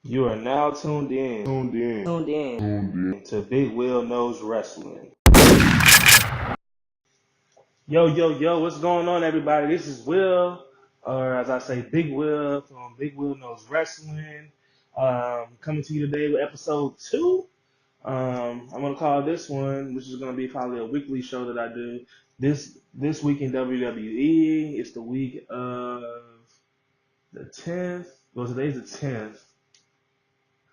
You are now tuned in to Big Will Knows Wrestling. Yo, what's going on, everybody? This is Will, or as I say, Big Will from Big Will Knows Wrestling. Coming to you today with episode 2. I'm gonna call this one, which is gonna be probably a weekly show that I do. This week in WWE. It's the week of the 10th. Well, today's the 10th.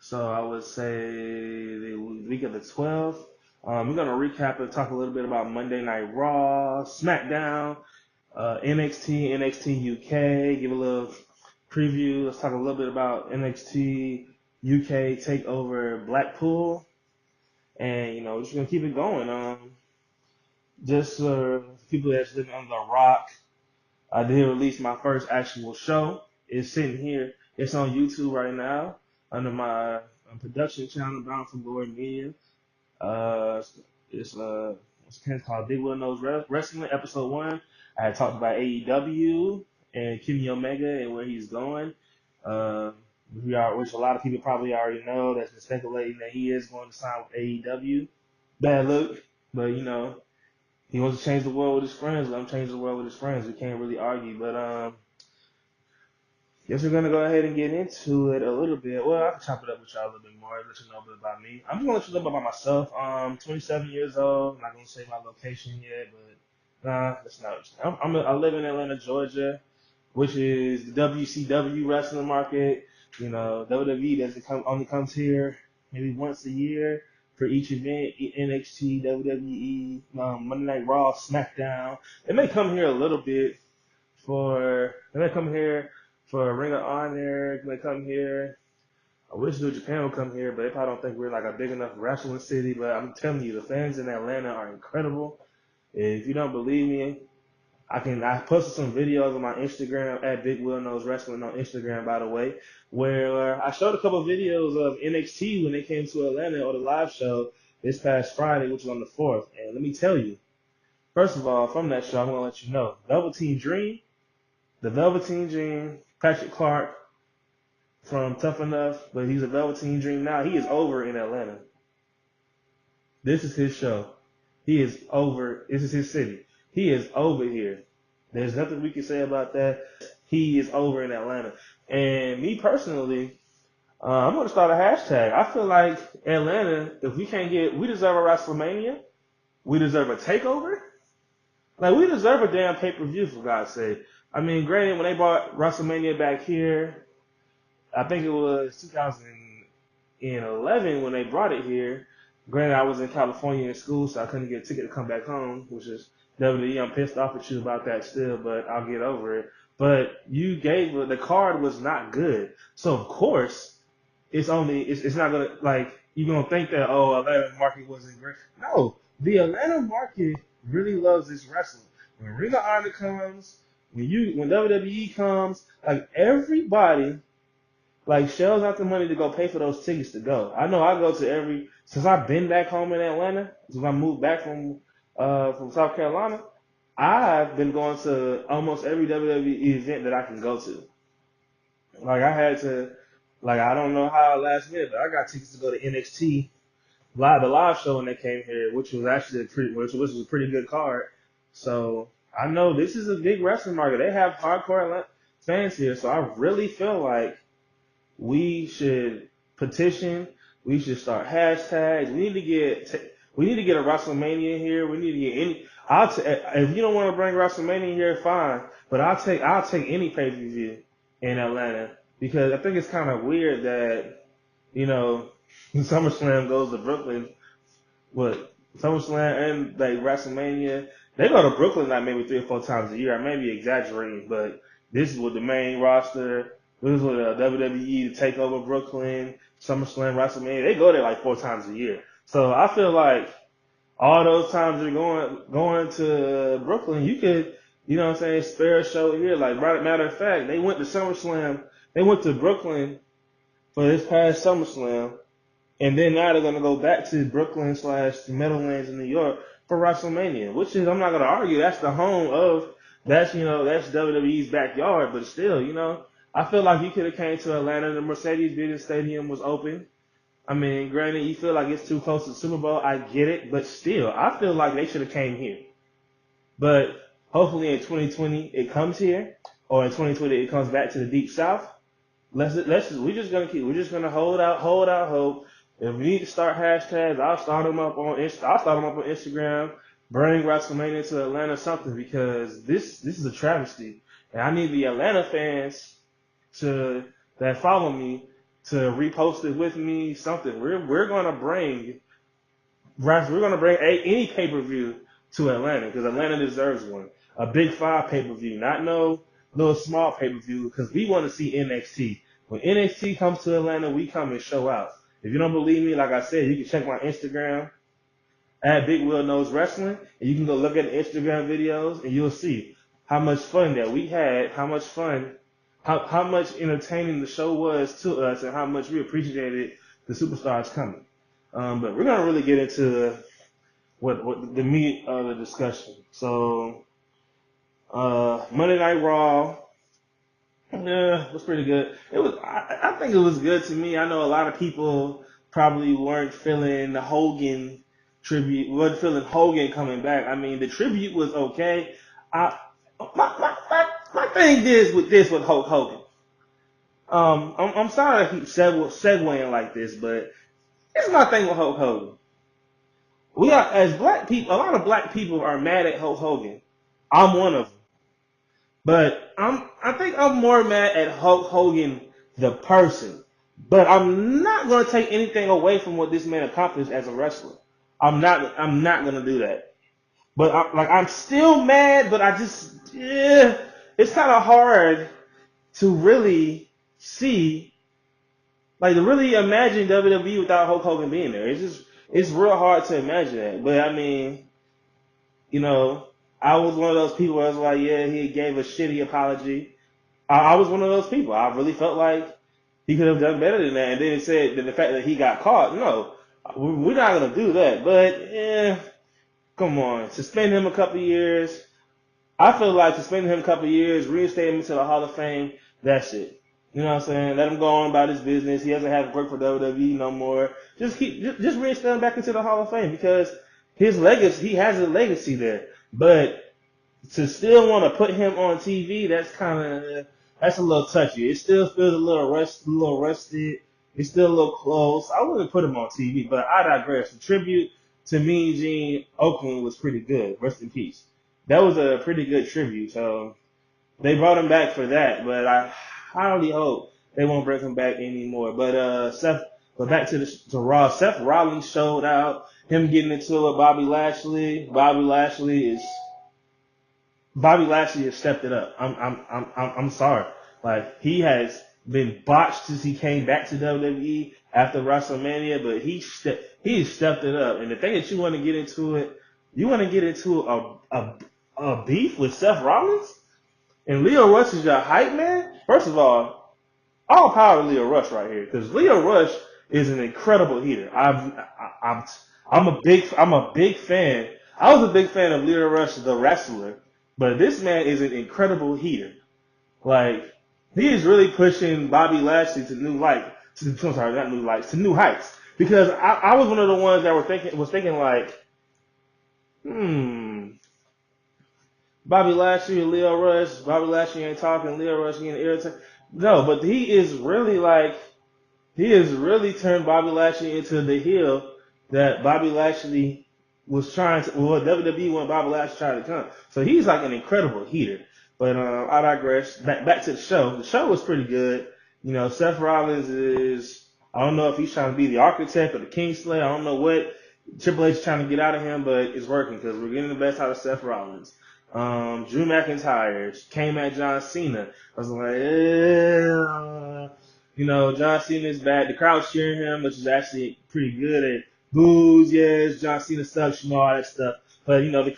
So I would say the week of the 12th. We're going to recap and talk a little bit about Monday Night Raw, Smackdown, NXT UK, give a little preview. Let's talk a little bit about NXT UK takeover Blackpool. And, we're just going to keep it going. Just for people that's living under a rock, I did release my first actual show. It's sitting here. It's on YouTube right now under my production channel, Bound for Glory Media. It's called Big Will Knows Wrestling, Episode 1. I had talked about AEW and Kenny Omega and where he's going. Which a lot of people probably already know. That's been speculating that he is going to sign with AEW. Bad look, but he wants to change the world with his friends. Let him change the world with his friends. We can't really argue, but guess we're gonna go ahead and get into it a little bit. Well, I can chop it up with y'all a little bit more, let you know a bit about me. I'm just gonna let you know about myself. 27 years old. I'm not gonna say my location yet, but that's not. I live in Atlanta, Georgia, which is the WCW wrestling market. WWE only comes here maybe once a year for each event. NXT, WWE, Monday Night Raw, Smackdown. They may come here a little bit they may come here for Ring of Honor. They may come here. I wish New Japan would come here, but they probably don't think we're like a big enough wrestling city. But I'm telling you, the fans in Atlanta are incredible. If you don't believe me, I posted some videos on my Instagram at Big Will Knows Wrestling on Instagram, by the way, where I showed a couple of videos of NXT when they came to Atlanta or the live show this past Friday, which was on the 4th. And let me tell you, first of all, from that show, I'm gonna let you know, the Velveteen Dream, Patrick Clark from Tough Enough, but he's a Velveteen Dream now. He is over in Atlanta. This is his show. He is over. This is his city. He is over here. There's nothing we can say about that. He is over in Atlanta. And me personally, I'm going to start a hashtag. I feel like Atlanta, if we deserve a WrestleMania. We deserve a takeover. Like, we deserve a damn pay-per-view, for God's sake. I mean, granted, when they brought WrestleMania back here, I think it was 2011 when they brought it here. Granted, I was in California in school, so I couldn't get a ticket to come back home, which is WWE. I'm pissed off at you about that still, but I'll get over it. But the card was not good. So, of course, it's not going to, like, you're going to think that, Atlanta market wasn't great. No, the Atlanta market really loves this wrestling. When Ring of Honor comes, when WWE comes, like, everybody shells out the money to go pay for those tickets to go. I know I go to since I've been back home in Atlanta, since I moved back from South Carolina, I've been going to almost every WWE event that I can go to. Like, I don't know how last minute, but I got tickets to go to NXT the live show when they came here, which was actually which was a pretty good card. So I know this is a big wrestling market. They have hardcore fans here, so I really feel like we should petition. We should start hashtags. We need to get a WrestleMania here. We need to get any. If you don't want to bring WrestleMania here, fine. But I'll take any pay-per-view in Atlanta because I think it's kind of weird that SummerSlam goes to Brooklyn. SummerSlam and WrestleMania, they go to Brooklyn like maybe 3 or 4 times a year. I may be exaggerating, but this is with the main roster. This is with WWE to take over Brooklyn, SummerSlam, WrestleMania. They go there like 4 times a year. So I feel like all those times you're going to Brooklyn, you could, spare a show here. Like, matter of fact, they went to SummerSlam. They went to Brooklyn for this past SummerSlam. And then now they're going to go back to Brooklyn / the Meadowlands in New York for WrestleMania, which is, I'm not going to argue, that's the home of, that's WWE's backyard, but still, I feel like you could have came to Atlanta. The Mercedes-Benz Stadium was open. I mean, granted, you feel like it's too close to the Super Bowl. I get it, but still, I feel like they should have came here. But hopefully in 2020 it comes here, or in 2020 it comes back to the Deep South. We're just gonna hold out hope. If we need to start hashtags, I'll start them up on Instagram. Bring WrestleMania to Atlanta, something, because this is a travesty, and I need the Atlanta fans to that follow me to repost it with me, something. We're gonna bring any pay per view to Atlanta, because Atlanta deserves one. A big five pay per view, not no little small pay per view, because we want to see NXT. When NXT comes to Atlanta, we come and show out. If you don't believe me, like I said, you can check my Instagram at Big Will Knows Wrestling, and you can go look at the Instagram videos, and you'll see how much fun that we had, how much entertaining the show was to us, and how much we appreciated the superstars coming. But we're gonna really get into what the meat of the discussion. So Monday Night Raw, was pretty good. I think it was good to me. I know a lot of people probably weren't feeling the Hogan tribute, weren't feeling Hogan coming back. I mean, the tribute was okay. I my thing is with Hulk Hogan. I'm sorry to keep segueing like this, but it's my thing with Hulk Hogan. We are, as black people, a lot of black people are mad at Hulk Hogan. I'm one of them. But I think I'm more mad at Hulk Hogan, the person. But I'm not going to take anything away from what this man accomplished as a wrestler. I'm not going to do that. But I'm still mad, but it's kind of hard to really see, like, to really imagine WWE without Hulk Hogan being there. It's real hard to imagine that. But I mean, I was one of those people where I was like, yeah, he gave a shitty apology. I was one of those people. I really felt like he could have done better than that. And then it said that the fact that he got caught, no, we're not going to do that. But, come on. Suspend him a couple of years. I feel like suspending him a couple of years, reinstate him into the Hall of Fame, that's it. You know what I'm saying? Let him go on about his business. He doesn't have to work for WWE no more. Just reinstate him back into the Hall of Fame, because his legacy, he has a legacy there. But to still want to put him on TV, that's a little touchy. It still feels a little rusted. It's still a little close. I wouldn't put him on TV, but I digress. The tribute to Mean Gene Oakland was pretty good. Rest in peace. That was a pretty good tribute. So they brought him back for that, but I highly hope they won't bring him back anymore. But back to Raw. Seth Rollins showed out. Him getting into it with Bobby Lashley. Bobby Lashley has stepped it up. I'm sorry. Like, he has been botched since he came back to WWE after WrestleMania, but he stepped it up. And the thing that you want to get into a beef with Seth Rollins, and Leo Rush is your hype man. First of all power to Leo Rush right here, because Leo Rush is an incredible heater. I'm a big fan. I was a big fan of Leo Rush, the wrestler, but this man is an incredible heater. Like, he is really pushing Bobby Lashley to new heights. Because I was one of the ones that was thinking like, Bobby Lashley and Leo Rush. Bobby Lashley ain't talking. Leo Rush getting irritated. No, but he is really turned Bobby Lashley into the heel that Bobby Lashley was trying to, WWE when Bobby Lashley tried to come. So he's like an incredible heater. But I digress. Back to the show. The show was pretty good. Seth Rollins I don't know if he's trying to be the architect or the Kingslayer. I don't know what Triple H is trying to get out of him, but it's working, because we're getting the best out of Seth Rollins. Drew McIntyre came at John Cena. I was like, John Cena's bad. The crowd's cheering him, which is actually pretty good. And boos, yes, John Cena sucks, all that stuff. But the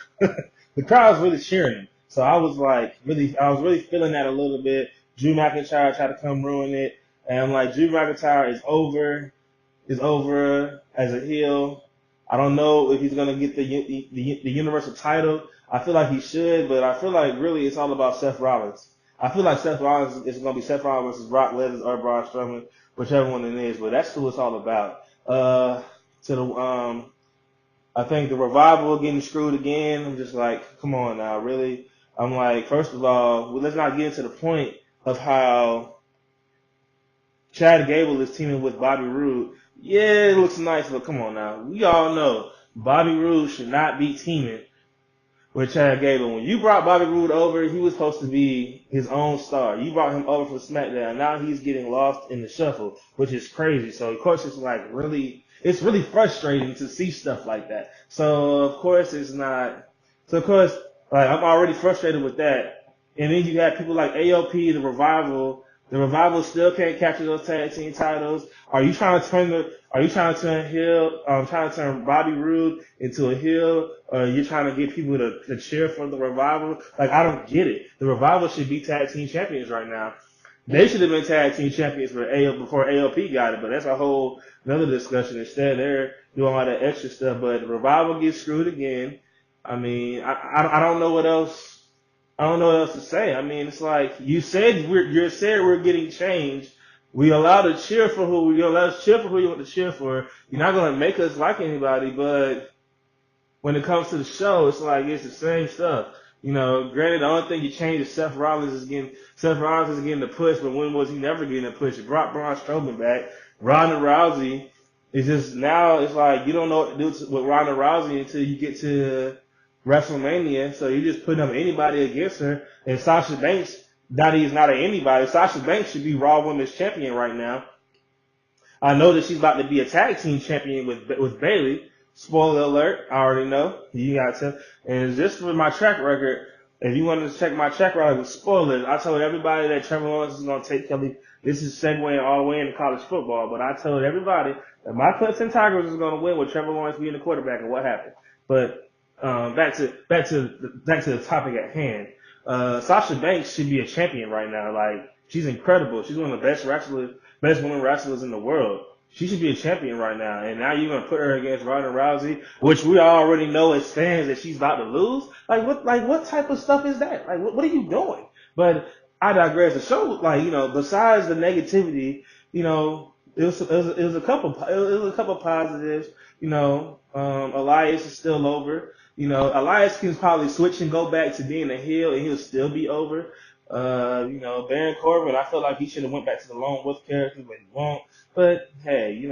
crowd's really cheering him. So I was really feeling that a little bit. Drew McIntyre tried to come ruin it, and I'm like, Drew McIntyre is over as a heel. I don't know if he's gonna get the Universal title. I feel like he should, but I feel like really it's all about Seth Rollins. I feel like Seth Rollins is going to be Seth Rollins versus Brock Lesnar or Braun Strowman, whichever one it is. But that's who it's all about. To the I think the Revival getting screwed again. I'm just like, come on now, really? I'm like, first of all, let's not get into the point of how Chad Gable is teaming with Bobby Roode. Yeah, it looks nice, but come on now. We all know Bobby Roode should not be teaming with Chad Gable. When you brought Bobby Roode over, he was supposed to be his own star. You brought him over for SmackDown. Now he's getting lost in the shuffle, which is crazy. So of course it's really frustrating to see stuff like that. So of course it's not. So of course, like I'm already frustrated with that. And then you have people like AOP, the Revival. The Revival still can't capture those tag team titles. Are you trying to turn Bobby Roode into a heel, or you're trying to get people to cheer for the Revival? Like, I don't get it. The Revival should be tag team champions right now. They should have been tag team champions before AOP got it, but that's a whole another discussion. Instead, they're doing all that extra stuff, but the Revival gets screwed again. I mean, I don't know what else. I don't know what else to say. I mean, it's like you said we're getting changed. We allowed to cheer for who you let us cheer for who you want to cheer for. You're not gonna make us like anybody, but when it comes to the show, it's like it's the same stuff. Granted, the only thing you change is Seth Rollins is getting the push, but when was he never getting a push? It brought Braun Strowman back. Ronda Rousey is just now. It's like you don't know what to do with Ronda Rousey until you get to WrestleMania, so you're just putting up anybody against her. And Sasha Banks, is not an anybody. Sasha Banks should be Raw Women's Champion right now. I know that she's about to be a tag team champion with Bayley. Spoiler alert, I already know. You got to. And just for my track record, if you want to check my track record with spoilers, I told everybody that Trevor Lawrence is going to take Kelly. This is segueing all the way into college football, but I told everybody that my Clemson Tigers is going to win with Trevor Lawrence being the quarterback, and what happened? But back to the topic at hand. Sasha Banks should be a champion right now. Like, she's incredible. She's one of the best women wrestlers in the world. She should be a champion right now. And now you're gonna put her against Ronda Rousey, which we already know as fans that she's about to lose. What type of stuff is that? Like, what are you doing? But I digress. The show, besides the negativity, it was a couple positives. Elias is still over. Elias can probably switch and go back to being a heel, and he'll still be over. Baron Corbin, I feel like he should have went back to the Lone Wolf character, but he won't. But hey,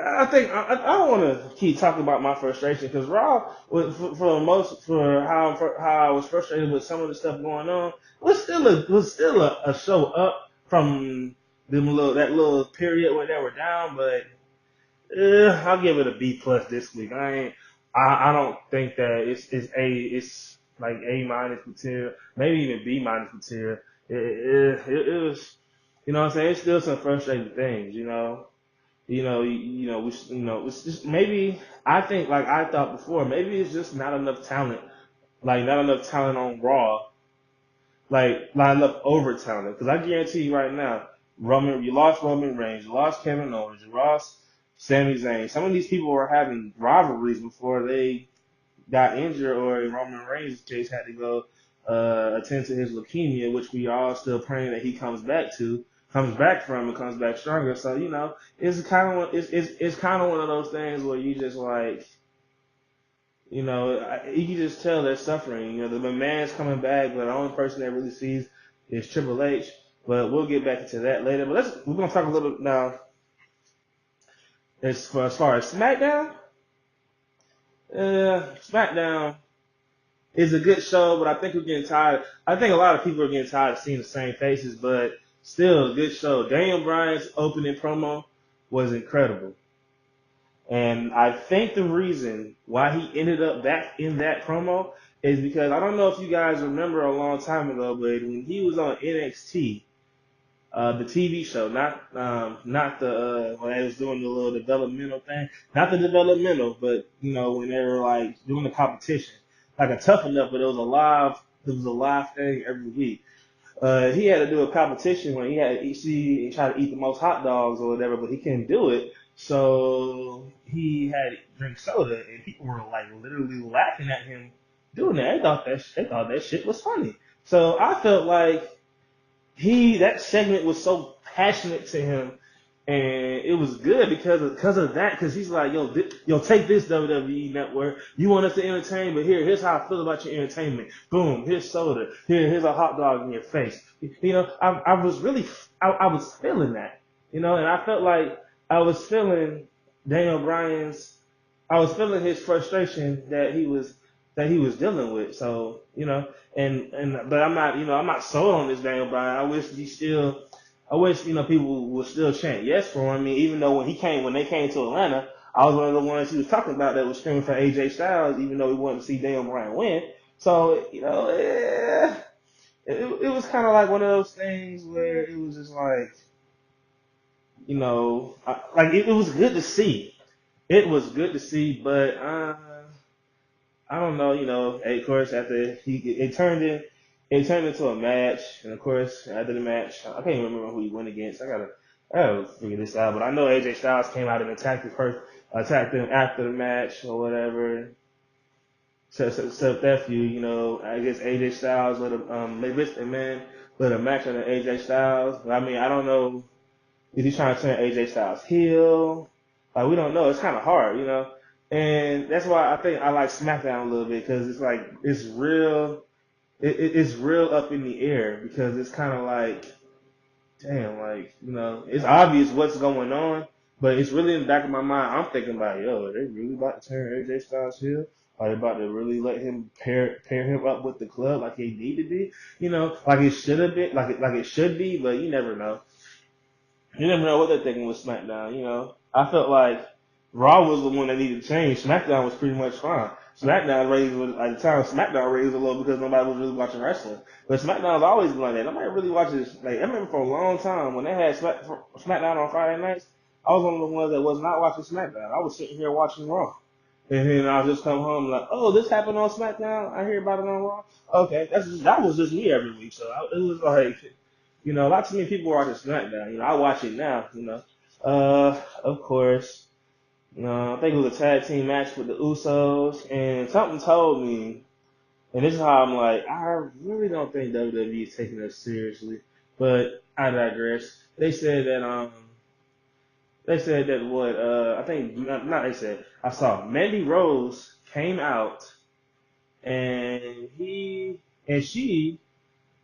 I think I don't want to keep talking about my frustration because Raw, for how I was frustrated with some of the stuff going on, was still a show up from that little period where they were down. But I'll give it a B plus this week. I don't think that it's like A minus material, maybe even B minus material. It was, what I'm saying. It's still some frustrating things, it's just maybe I think like I thought before, maybe it's just not enough talent, like not enough talent on Raw, like not enough over talent. Because I guarantee you right now, you lost Roman Reigns, you lost Kevin Owens, you lost Sami Zayn. Some of these people were having rivalries before they got injured, or in Roman Reigns' case, had to go attend to his leukemia, which we are still praying that he comes back from and comes back stronger. So it's kind of one of those things where you just like, you can just tell they're suffering. The man's coming back, but the only person that really sees is Triple H. But we'll get back into that later. But we're gonna talk a little bit now. As far as SmackDown, SmackDown is a good show, but I think we're getting tired. I think a lot of people are getting tired of seeing the same faces, but still a good show. Daniel Bryan's opening promo was incredible. And I think the reason why he ended up back in that promo is because I don't know if you guys remember a long time ago, but when he was on NXT, the TV show, not the when they was doing the little developmental thing, not the developmental, but when they were like doing the competition, like a Tough Enough, but it was a live thing every week. He had to do a competition when he had to try to eat the most hot dogs or whatever, but he couldn't do it, so he had to drink soda, and people were like literally laughing at him doing that. They thought that shit was funny. So I felt like that segment was so passionate to him, and it was good because of that. Because he's like, yo, take this WWE network. You want us to entertain, but here's how I feel about your entertainment. Boom, here's soda. Here's a hot dog in your face. I was really, I was feeling that, and I felt like I was feeling Daniel Bryan's, I was feeling his frustration that he was dealing with. So, but I'm not sold on this Daniel Bryan. I wish people would still chant yes for him. I mean, even though when they came to Atlanta, I was one of the ones he was talking about that was screaming for AJ Styles, even though he wanted to see Daniel Bryan win. So, it was kind of like one of those things where it was just like, it was good to see. It was good to see, but I don't know, of course, after it turned into a match, and of course, after the match, I can't even remember who he went against. I gotta figure this out, but I know AJ Styles came out and attacked him after the match or whatever. Set up that feud, I guess AJ Styles let a match on AJ Styles. I mean, I don't know. Is he trying to turn AJ Styles heel? Like, we don't know. It's kind of hard. And that's why I think I like SmackDown a little bit, because it's like it's real. It's real up in the air, because it's kind of like, damn, like, it's obvious what's going on, but it's really in the back of my mind. I'm thinking about, yo, are they really about to turn AJ Styles heel? Are they about to really let him pair him up with the club like he need to be? Like it should have been, like it should be, but you never know. You never know what they're thinking with SmackDown. I felt like Raw was the one that needed to change. SmackDown was pretty much fine. SmackDown raised at the time. SmackDown raised a little because nobody was really watching wrestling. But SmackDown's always been like that. Nobody really watches. Like, I remember for a long time when they had SmackDown on Friday nights, I was one of the ones that was not watching SmackDown. I was sitting here watching Raw, and then I'll just come home like, oh, this happened on SmackDown. I hear about it on Raw. Okay, that was just me every week. So it was like. Lots of many people watching SmackDown. I watch it now. Of course, I think it was a tag team match with the Usos, and something told me, and this is how I'm like, I really don't think WWE is taking us seriously, but I digress. They said that what, I think, not they said, I saw Mandy Rose came out, and she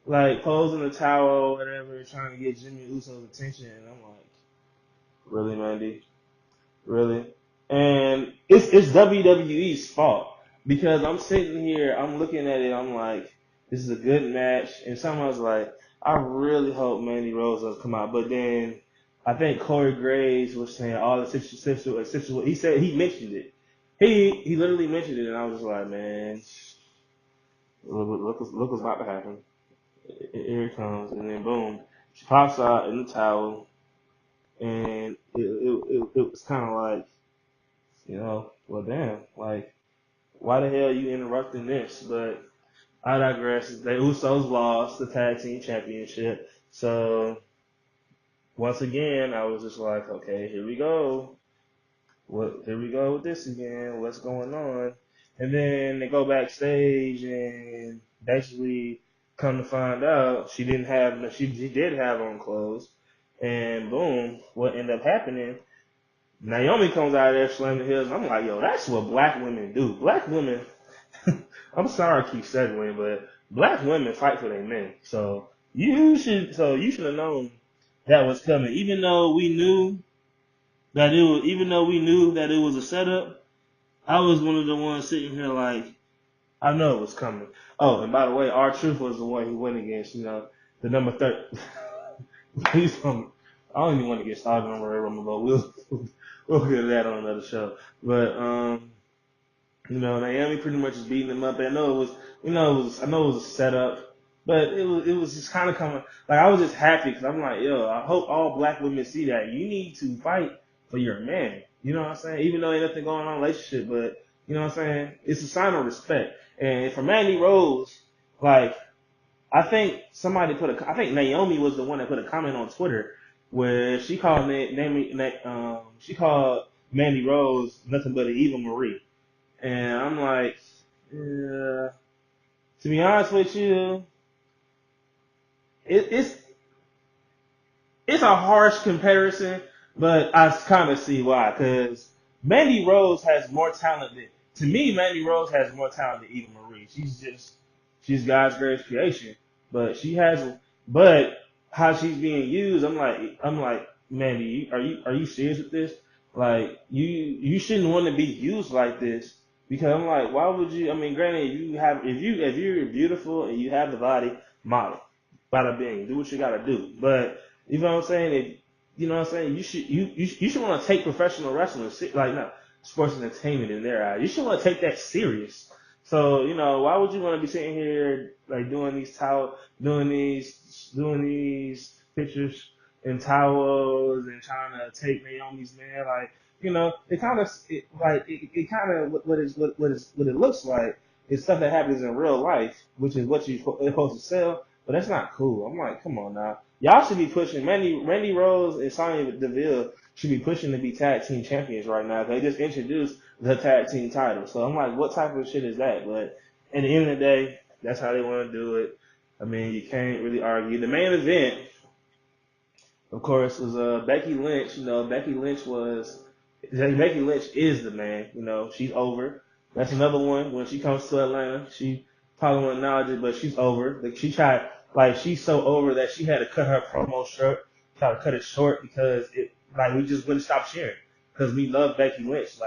like posing a towel or whatever, trying to get Jimmy Uso's attention, and I'm like, really, Mandy, really? And it's WWE's fault, because I'm sitting here, I'm looking at it, I'm like, this is a good match, and someone's like, I really hope Mandy Rose does come out, but then I think Corey Graves was saying all the situation. He said he mentioned it. He literally mentioned it, and I was just like, man, look what's about to happen. Here it comes, and then boom, she pops out in the towel, and it was kind of like, well, damn, like, why the hell are you interrupting this? But I digress. The Usos lost the tag team championship, so once again, I was just like, okay, here we go. Here we go with this again. What's going on? And then they go backstage, and basically come to find out she did have on clothes, and boom, what ended up happening? Naomi comes out of there slamming the heels, and I'm like, yo, that's what black women do. Black women, I'm sorry I keep segueing, but black women fight for their men. So you should have known that was coming, even though we knew that it was a setup. I was one of the ones sitting here like, I know it was coming. Oh, and by the way, R-Truth was the one he went against, the number 30. I don't even want to get started on Royal Rumble, but we'll get to that on another show. But Naomi pretty much is beating him up. I know I know it was a setup, but it was just kind of coming. Like, I was just happy because I'm like, yo, I hope all black women see that you need to fight for your man. You know what I'm saying? Even though ain't nothing going on in a relationship, but you know what I'm saying? It's a sign of respect. And for Mandy Rose, like, I think I think Naomi was the one that put a comment on Twitter where she called she called Mandy Rose nothing but an Eva Marie. And I'm like, yeah. To be honest with you, it, it's it's a harsh comparison, but I kind of see why. Because Mandy Rose has more talent than, to me, Mandy Rose has more talent than Eva Marie. She's God's greatest creation, but she has, but how she's being used, I'm like, Mandy, are you serious with this? Like, you shouldn't want to be used like this. Because I'm like, why would you? I mean, granted, if you're beautiful and you have the body, model, bada bing, do what you gotta do. But you know what I'm saying? You know what I'm saying? You should want to take professional wrestling like not sports entertainment in their eyes. You should want to take that serious. So why would you want to be sitting here like doing these pictures in towels and trying to take Naomi's man? Like it kind of it kind of what it looks like is stuff that happens in real life, which is what you're supposed to sell. But that's not cool. I'm like, come on now. Y'all should be pushing. Randy Rose and Sonya Deville should be pushing to be tag team champions right now. They just introduced the tag team title. So I'm like, what type of shit is that? But at the end of the day, that's how they want to do it. I mean, you can't really argue. The main event, of course, was Becky Lynch. Becky Lynch is the man. She's over. That's another one. When she comes to Atlanta, she probably won't acknowledge it, but she's over. Like she's so over that she had to cut her promo short, try to cut it short because we just wouldn't stop cheering because we love Becky Lynch.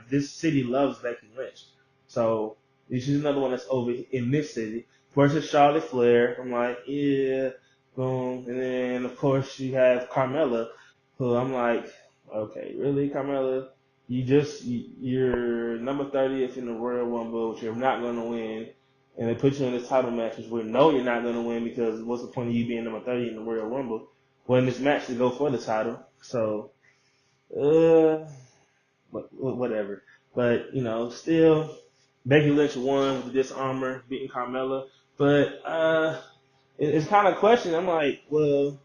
This city loves Becky Lynch. So she's another one that's over in this city versus Charlotte Flair. I'm like, yeah. Boom. And then, of course, you have Carmella, who I'm like, okay, really, Carmella? You're number 30th in the Royal Rumble, which you're not going to win. And they put you in this title match, which we know you're not going to win because what's the point of you being number 30 in the Royal Rumble? Well, in this match to go for the title. So, whatever. But, still, Becky Lynch won with the Disarmor, beating Carmella. But, it's kind of a question. I'm like, well,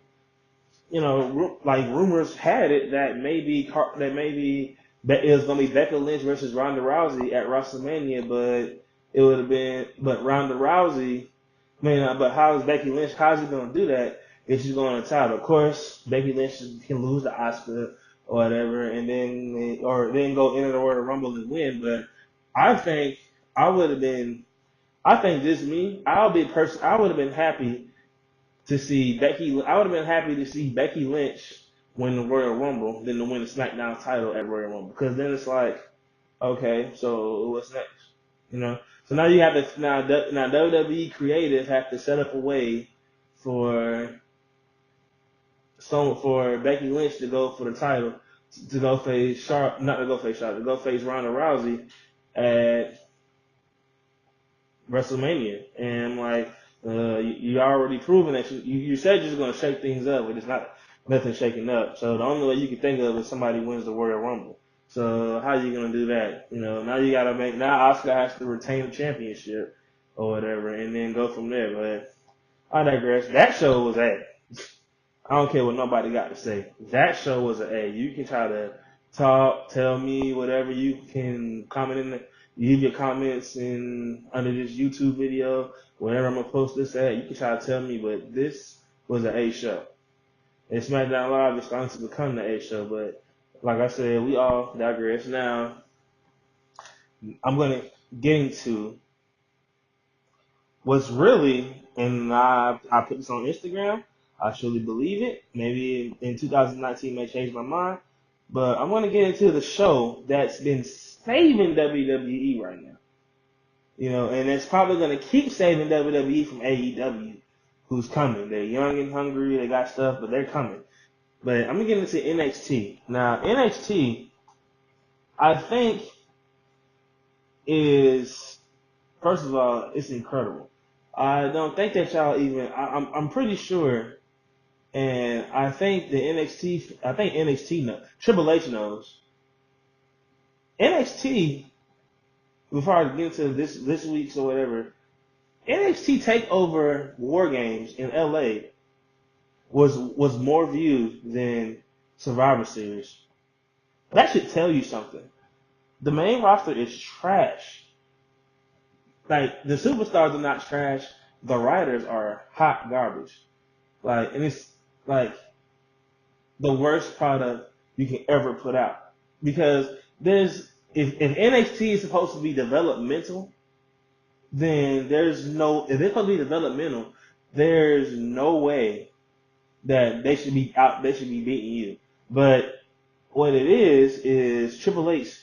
rumors had it that maybe it was gonna be Becky Lynch versus Ronda Rousey at WrestleMania, but it would have been, but Ronda Rousey, man, but how is Becky Lynch? How's he gonna do that if she's going on the title? Of course, Becky Lynch can lose the Oscar or whatever, and then go into the Royal Rumble and win. But I think I would have been. I think just me. I would have been happy to see Becky. I would have been happy to see Becky Lynch win the Royal Rumble than to win the SmackDown title at Royal Rumble. Because then it's like, okay, so what's next? So now you have to now WWE creative have to set up a way for for Becky Lynch to go for the title to go face not to go face Charlotte, to go face Ronda Rousey at WrestleMania. And I'm like, you already proven that you said you're going to shake things up, but it's not nothing shaking up. So the only way you can think of is somebody wins the Royal Rumble. So how are you going to do that? Now you got to now Oscar has to retain the championship or whatever and then go from there. But I digress. That show was A. I don't care what nobody got to say. That show was an A. You can try to talk, tell me whatever. You can comment leave your comments under this YouTube video, wherever I'm gonna post this at. You can try to tell me, but this was an A show. And SmackDown Live is starting to become the A show, but like I said, we all digress. Now, I'm gonna get into what's really, and I put this on Instagram. I truly believe it. Maybe in 2019 may change my mind, but I'm gonna get into the show that's been saving WWE right now. And it's probably gonna keep saving WWE from AEW, who's coming. They're young and hungry. They got stuff, but they're coming. But I'm gonna get into NXT. Now, NXT, I think is, first of all, it's incredible. I don't think that y'all even. I'm pretty sure, and I think NXT knows. Triple H knows. NXT. Before I get into this week's or whatever, NXT Takeover War Games in LA was more viewed than Survivor Series. That should tell you something. The main roster is trash. like the superstars are not trash. The writers are hot garbage. Like, and it's like the worst product you can ever put out because there's if NXT is supposed to be developmental, then there's no if it's supposed to be developmental, there's no way that they should be out. They should be beating you. But what it is Triple H.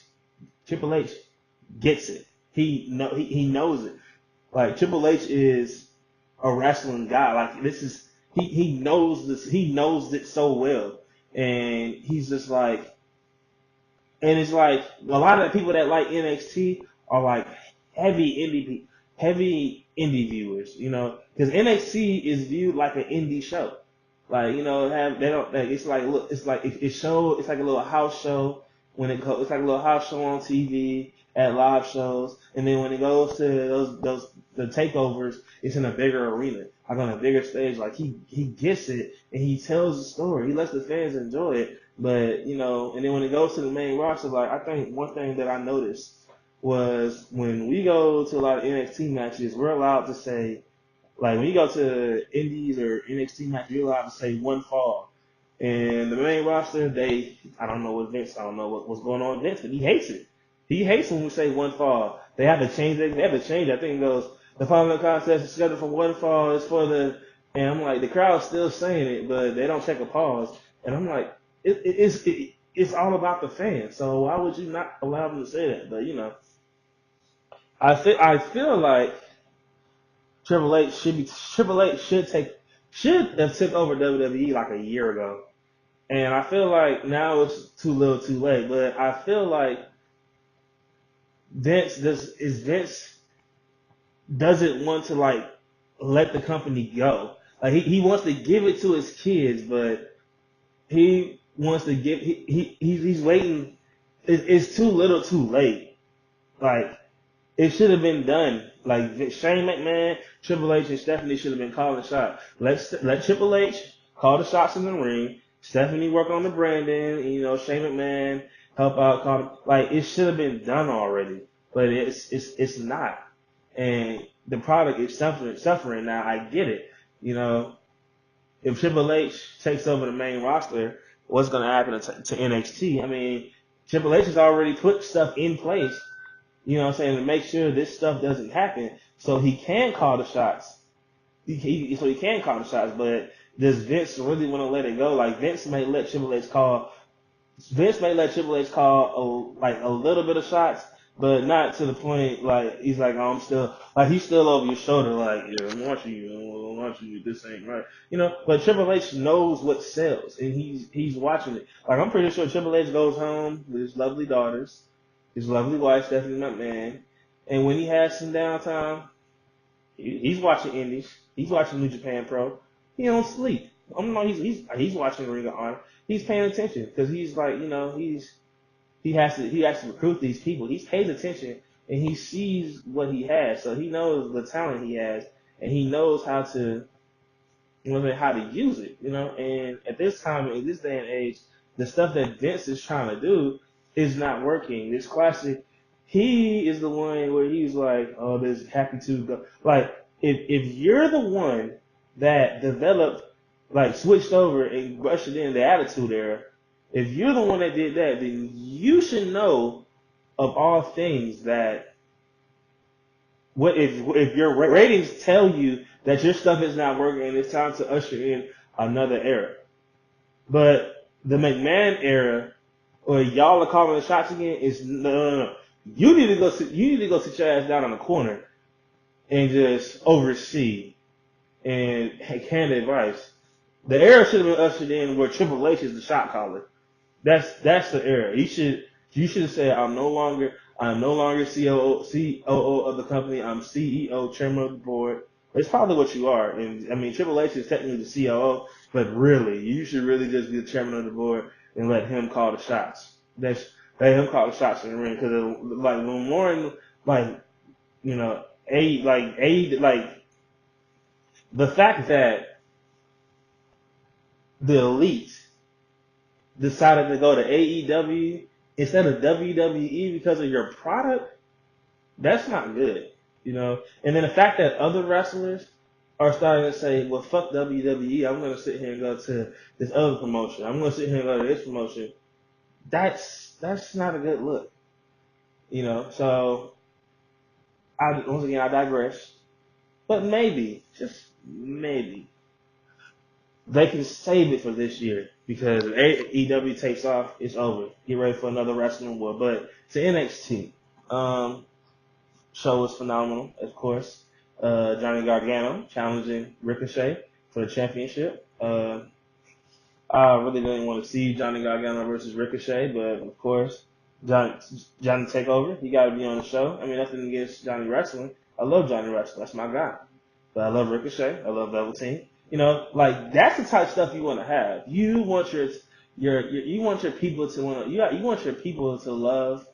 Triple H gets it. He knows it. Like Triple H is a wrestling guy. Like this is he knows this. He knows it so well, and he's just like, and it's like a lot of the people that like NXT are like heavy heavy indie viewers. You know, because NXT is viewed like an indie show. Like they don't. Like, it's like look. It's like it show. It's like a little house show when it goes. It's like a little house show on TV at live shows, and then when it goes to those the takeovers, it's in a bigger arena, like on a bigger stage. Like he gets it and he tells the story. He lets the fans enjoy it. But and then when it goes to the main roster, like I think one thing that I noticed was when we go to a lot of NXT matches, we're allowed to say like when you go to Indies or NXT match, you're allowed to say one fall. And the main roster, I don't know what Vince, I don't know what's going on with Vince, but he hates it. He hates when we say one fall. They have to change it. They have to change it. I think it goes, the following contest is scheduled for one fall. It's for and I'm like, the crowd's still saying it, but they don't check a pause. And I'm like, it's all about the fans. So why would you not allow them to say that? But I feel like Triple H should have took over WWE like a year ago. And I feel like now it's too little too late. But I feel like Vince doesn't want to like let the company go. Like he wants to give it to his kids, but he wants to give he's waiting. It's too little too late. Like it should have been done. Like Shane McMahon, Triple H, and Stephanie should have been calling shots. Let Triple H call the shots in the ring. Stephanie work on the branding. Shane McMahon help out. Like it should have been done already, but it's not. And the product is suffering now. I get it. If Triple H takes over the main roster, what's going to happen to NXT? I mean, Triple H has already put stuff in place. What I'm saying, to make sure this stuff doesn't happen, so he can call the shots. So he can call the shots, but does Vince really want to let it go? Like Vince may let Triple H call a little bit of shots, but not to the point like he's like, oh, he's still over your shoulder, like, yeah, I'm watching you, this ain't right. But Triple H knows what sells, and he's watching it. Like I'm pretty sure Triple H goes home with his lovely daughters, his lovely wife, Stephanie McMahon, and when he has some downtime, he's watching Indies, he's watching New Japan Pro. He don't sleep. He's watching Ring of Honor. He's paying attention because he's like, he has to recruit these people. He's paying attention and he sees what he has, so he knows the talent he has and he knows how to use it. And at this time, in this day and age, the stuff that Vince is trying to do is not working. This classic, he is the one where he's like, oh, there's happy to go. Like, if you're the one that developed, like, switched over and ushered in the Attitude Era, if you're the one that did that, then you should know of all things that if your ratings tell you that your stuff is not working and it's time to usher in another era. But the McMahon era, or y'all are calling the shots again, is no. You need to go sit your ass down on the corner and just oversee and hand advice. The era should have been ushered in where Triple H is the shot caller. That's the era. You should have said, I'm no longer COO of the company. I'm CEO, chairman of the board. It's probably what you are. And I mean, Triple H is technically the COO, but really, you should really just be the chairman of the board and let him call the shots. Let him call the shots in the ring. Because like when Warren, like the fact that the elite decided to go to AEW instead of WWE because of your product, that's not good. you know. And then the fact that other wrestlers are starting to say, well, fuck WWE, I'm going to sit here and go to this other promotion. I'm going to sit here and go to this promotion. That's not a good look, you know. So once again, I digress. But maybe, just maybe, they can save it for this year because if AEW takes off, it's over. Get ready for another wrestling war. But to NXT, show was phenomenal, of course. Johnny Gargano challenging Ricochet for the championship. I really didn't want to see Johnny Gargano versus Ricochet, but of course, Johnny Takeover, he got to be on the show. I mean, nothing against Johnny Wrestling. I love Johnny Wrestling. That's my guy. But I love Ricochet. I love Velveteen. You know, like that's the type of stuff you want to have. You want you want your people to you want your people to love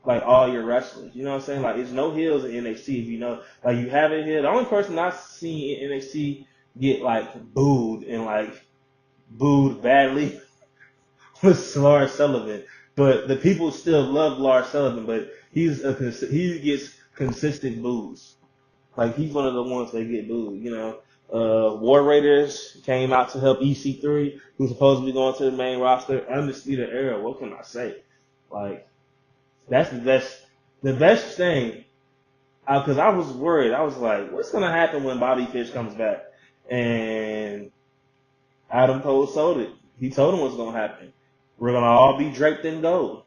like all your wrestlers. You know what I'm saying? Like it's no heels in NXT. If you know, like you have it here. The only person I've seen in NXT get like booed badly was Lars Sullivan. But the people still love Lars Sullivan. But he gets consistent boos. Like he's one of the ones that get booed. You know, War Raiders came out to help EC3, who's supposed to be going to the main roster. Undisputed Era. What can I say? Like that's the best thing. Because I was worried. I was like, what's gonna happen when Bobby Fish comes back? And Adam Cole sold it. He told him what's gonna happen. We're gonna all be draped in gold.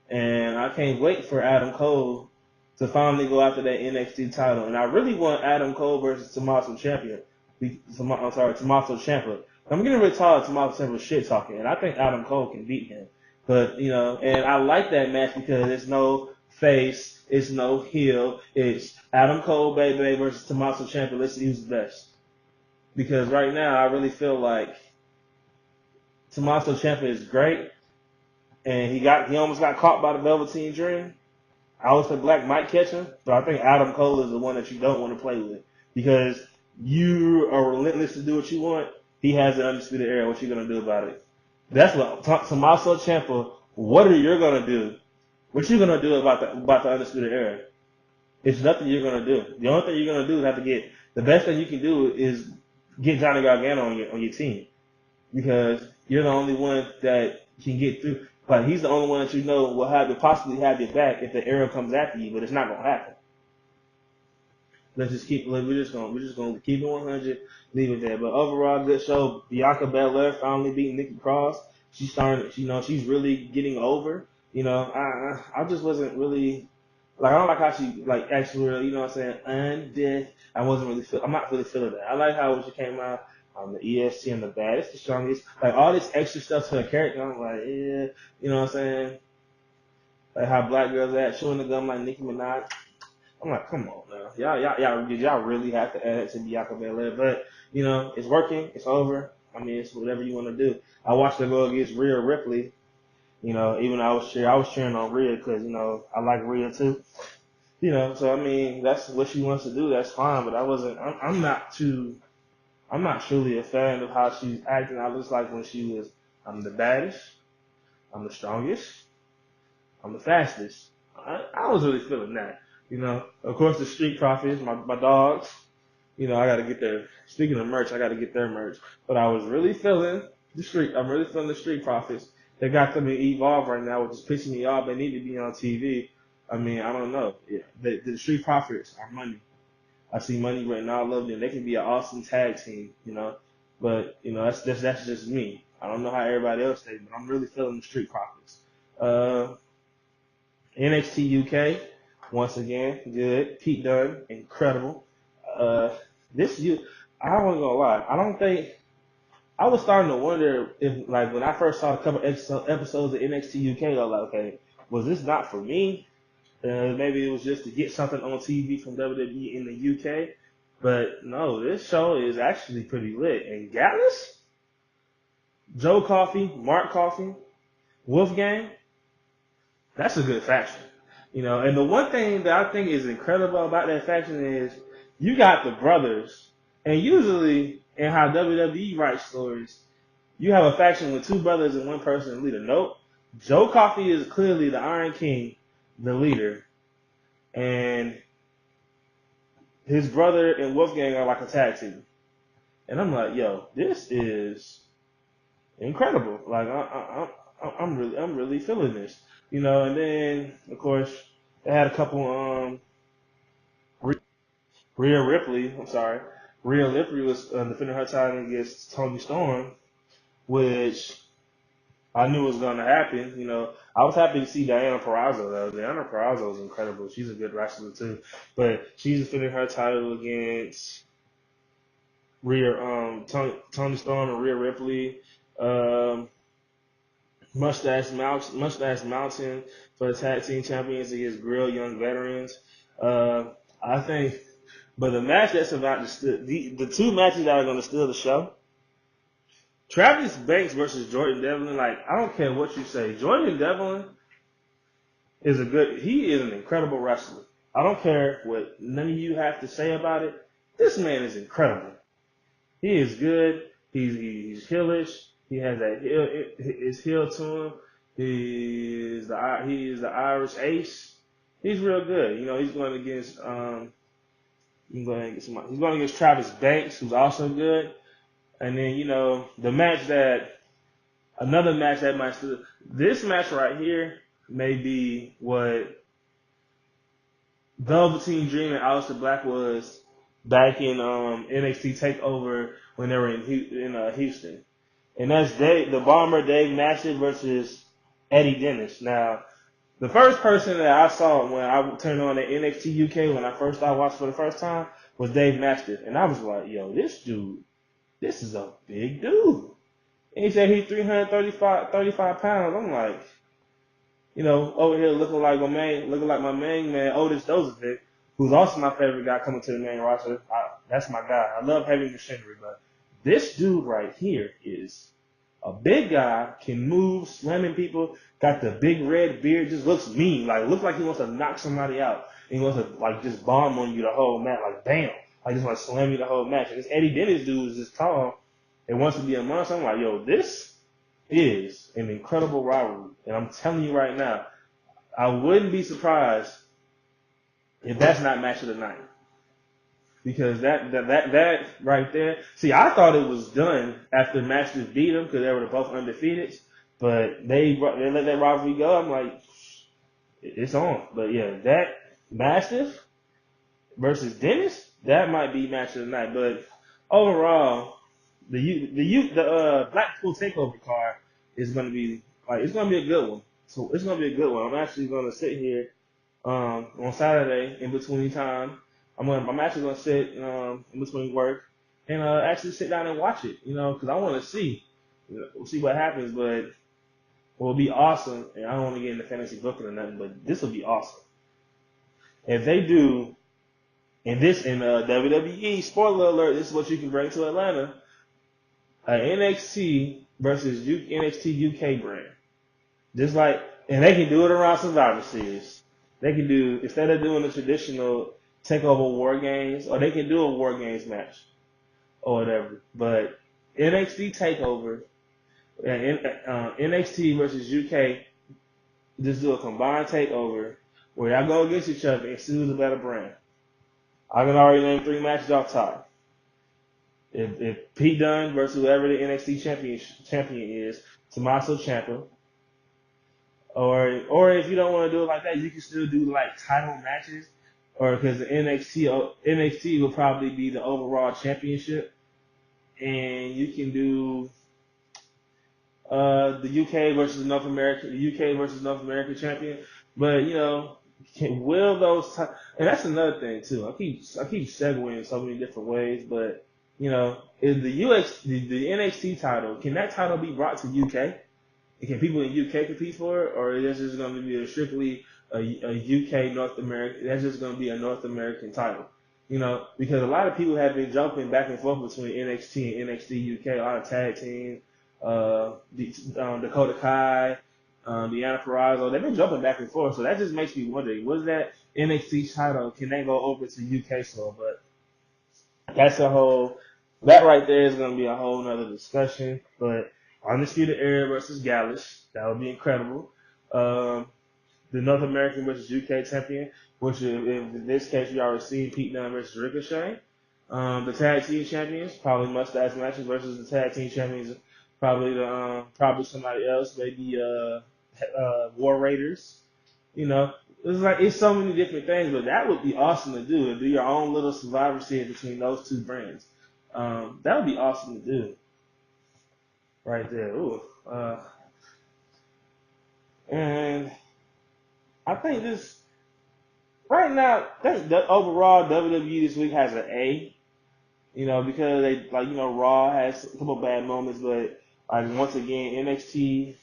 And I can't wait for Adam Cole to finally go after that NXT title. And I really want Adam Cole versus Tommaso Ciampa. Tommaso Ciampa. I'm getting really tired of Tommaso Ciampa shit talking, and I think Adam Cole can beat him. But, you know, and I like that match because it's no face, it's no heel, it's Adam Cole, baby, versus Tommaso Ciampa. Let's see who's the best. Because right now, I really feel like Tommaso Ciampa is great, and he almost got caught by the Velveteen Dream. I always said Black might catch him, but I think Adam Cole is the one that you don't want to play with because you are relentless to do what you want. He has the undisputed era. What you gonna do about it? That's what Tommaso Ciampa. What are you gonna do? What you gonna do about the undisputed era? It's nothing you're gonna do. The only thing you're gonna do is have to get the best thing you can do is get Johnny Gargano on your team because you're the only one that can get through. Like he's the only one that you know will possibly have your back if the arrow comes after you, but it's not gonna happen. We're just gonna keep it 100, leave it there. But overall, good show. Bianca Belair finally beat Nikki Cross. She's starting, she's really getting over. You know, I just wasn't really like I don't like how she like actually, you know what I'm saying, undid. I'm not really feeling that. I like how when she came out on the EST and the baddest, the strongest, like all this extra stuff to her character. I'm like, yeah, you know what I'm saying? Like how black girls act, showing the gun like Nicki Minaj. I'm like, come on now, y'all really have to add it to Bianca Belair? But you know, it's working, it's over. I mean, it's whatever you want to do. I watched her go against Rhea Ripley. You know, even though I was cheering on Rhea because you know I like Rhea too. You know, so I mean, that's what she wants to do. That's fine. But I'm not truly a fan of how she's acting. I just like when she was, I'm the baddest, I'm the strongest, I'm the fastest. I was really feeling that. You know, of course the Street Profits, my dogs. You know, I got to get their. Speaking of merch, I got to get their merch. But I was really feeling the Street. I'm really feeling the Street Profits. They got them in Evolve right now, which is pissing me off. They need to be on TV. I mean, I don't know. Yeah, the Street Profits are money. I see money right now. I love them. They can be an awesome tag team, you know. But you know, that's just me. I don't know how everybody else thinks, but I'm really feeling the Street Profits. NXT UK, once again, good. Pete Dunne, incredible. This you, I wasn't gonna lie. I don't think I was starting to wonder if, like, when I first saw a couple episodes of NXT UK, I was like, okay, was this not for me? Maybe it was just to get something on TV from WWE in the UK. But no, this show is actually pretty lit. And Gallus, Joe Coffey, Mark Coffey, Wolfgang, that's a good faction. You know, and the one thing that I think is incredible about that faction is you got the brothers, and usually in how WWE writes stories, you have a faction with two brothers and one person leader. Nope. Joe Coffey is clearly the Iron King, the leader. And his brother and Wolfgang are like a tag team, and I'm like, yo, this is incredible. Like I'm really feeling this, And then of course they had a couple Rhea Ripley. I'm sorry, Rhea Ripley was defending her title against Toni Storm, which I knew was going to happen. I was happy to see Diana Purrazzo though. Diana Purrazzo is incredible. She's a good wrestler too, but she's defending her title against Toni Storm and Rhea Ripley. Um, Mustache Mountain for the tag team champions against Grill Young Veterans. I think, but the match that's about to steal, the two matches that are going to steal the show, Travis Banks versus Jordan Devlin. Like, I don't care what you say, Jordan Devlin he is an incredible wrestler. I don't care what none of you have to say about it. This man is incredible. He is good. He's heelish. He has that his heel to him. He is the Irish Ace. He's real good. He's going against he's going against Travis Banks, who's also good. And then another match that might still, this match right here may be what Velveteen Dream and Aleister Black was back in NXT Takeover when they were in Houston. And that's the Bomber Dave Mastiff versus Eddie Dennis. Now, the first person that I saw when I turned on the NXT UK when I first started watching for the first time was Dave Mastiff. And I was like, yo, this dude, this is a big dude. And he said he's 35 pounds. I'm like, over here looking like my main man, Otis Dozovic, who's also my favorite guy coming to the main roster. That's my guy. I love heavy machinery, but this dude right here is a big guy, can move, slamming people, got the big red beard, just looks mean, looks like he wants to knock somebody out. And he wants to just bomb on you the whole match, bam. Just want to slam you the whole match. And this Eddie Dennis dude is just tall and wants to be a monster. I'm like, yo, this is an incredible rivalry. And I'm telling you right now, I wouldn't be surprised if that's not match of the night. Because that right there. See, I thought it was done after Masters beat them because they were both undefeated. But they let that rivalry go. I'm like, it's on. But yeah, that Mastiff versus Dennis, that might be match of the night. But overall, the Blackpool Takeover card is going to be it's going to be a good one. So it's going to be a good one. I'm actually going to sit here on Saturday in between time. I'm actually going to sit in between work and actually sit down and watch it, because I want to see what happens. But it will be awesome, and I don't want to get into fantasy booking or nothing, but this will be awesome. If they do, in WWE, spoiler alert, this is what you can bring to Atlanta, NXT versus NXT UK brand. And they can do it around Survivor Series. They can do, instead of doing the traditional TakeOver War Games, or they can do a War Games match or whatever. But NXT TakeOver and NXT versus UK, just do a combined TakeOver where y'all go against each other and see who's a better brand. I can already name 3 matches off top. If Pete Dunne versus whoever the NXT champion is, Tommaso Ciampa. Or if you don't want to do it like that, you can still do title matches. Or because the NXT will probably be the overall championship, and you can do the UK versus North American champion. But will those and that's another thing too. I keep segueing in so many different ways, but is the NXT title, can that title be brought to UK? Can people in UK compete for it, or is this just going to be strictly a UK North American? That's just going to be a North American title, because a lot of people have been jumping back and forth between NXT and NXT UK. A lot of tag teams, Dakota Kai, Deanna Purrazzo, they've been jumping back and forth. So that just makes me wonder: was that NXT title, can they go over to UK soil? But that right there is going to be a whole nother discussion. But Undisputed Era versus Gallus, that would be incredible. The North American versus UK champion. which in this case we already seen Pete Dunne versus Ricochet. The tag team champions probably mustache matches versus the tag team champions. Probably somebody else, maybe War Raiders. You know, it's so many different things, but that would be awesome to do your own little Survivor Series between those two brands. That would be awesome to do right there. Ooh. And I think this right now, I think the overall WWE this week has an A. Because they Raw has a couple bad moments, but once again NXT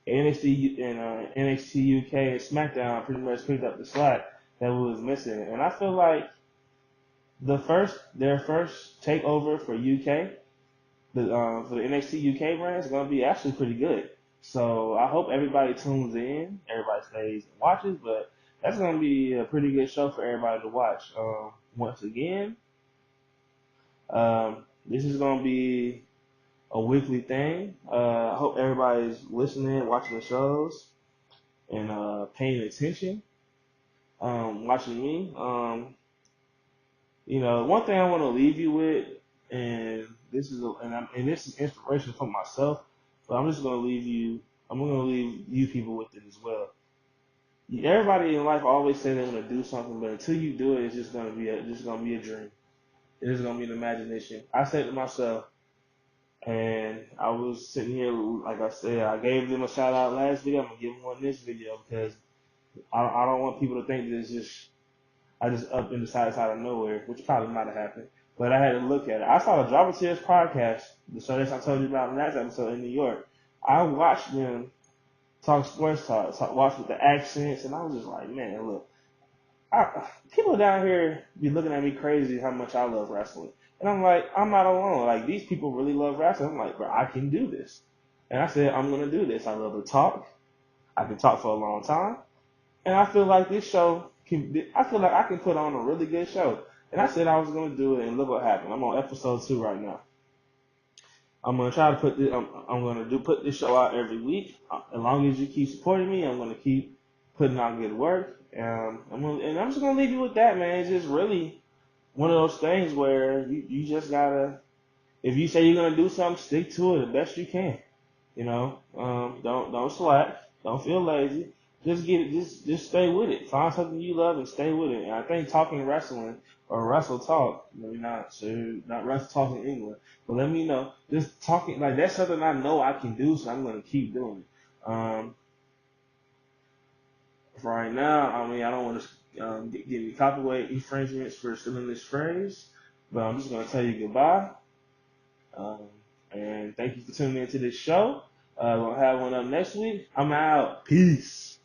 and NXT UK and Smackdown pretty much picked up the slack that we was missing, and I feel like their first takeover for UK, for the NXT UK brand is gonna be actually pretty good. So I hope everybody tunes in, everybody stays and watches, but that's gonna be a pretty good show for everybody to watch. Once again, this is gonna be a weekly thing. I hope everybody's listening, watching the shows, and paying attention, watching me. One thing I want to leave you with, and this is inspiration for myself, but I'm just gonna leave you. I'm gonna leave you people with it as well. Everybody in life always say they want to do something, but until you do it, it's just gonna be a dream. It is gonna be an imagination. I said to myself, and I was sitting here, like I said, I gave them a shout out last video. I'm gonna give them one this video because I don't want people to think that I just up and decided out of nowhere, which probably might have happened. But I had to look at it. I saw the Drama Tears podcast, the show that I told you about in that episode in New York. I watched them talk sports watch with the accents, and I was just like, man, look, people down here be looking at me crazy how much I love wrestling. And I'm like, I'm not alone. Like, these people really love wrestling. I'm like, bro, I can do this. And I said, I'm going to do this. I love to talk. I can talk for a long time. And I feel like I feel like I can put on a really good show. And I said I was going to do it, and look what happened. I'm on episode 2 right now. I'm going to try to put this show out every week. As long as you keep supporting me, I'm going to keep putting out good work. I'm just going to leave you with that, man. It's just really one of those things where you just gotta, if you say you're gonna do something, stick to it the best you can. Don't slack, don't feel lazy. Just get it, just stay with it. Find something you love and stay with it. And I think talking wrestling or wrestle talk, maybe not wrestle talk in England, but let me know. Just talking like that's something I know I can do, so I'm gonna keep doing it. For right now, I mean, I don't want to get any copyright infringements for stealing this phrase, but I'm just going to tell you goodbye. Um, and thank you for tuning into this show. We'll have one up next week. I'm out. Peace.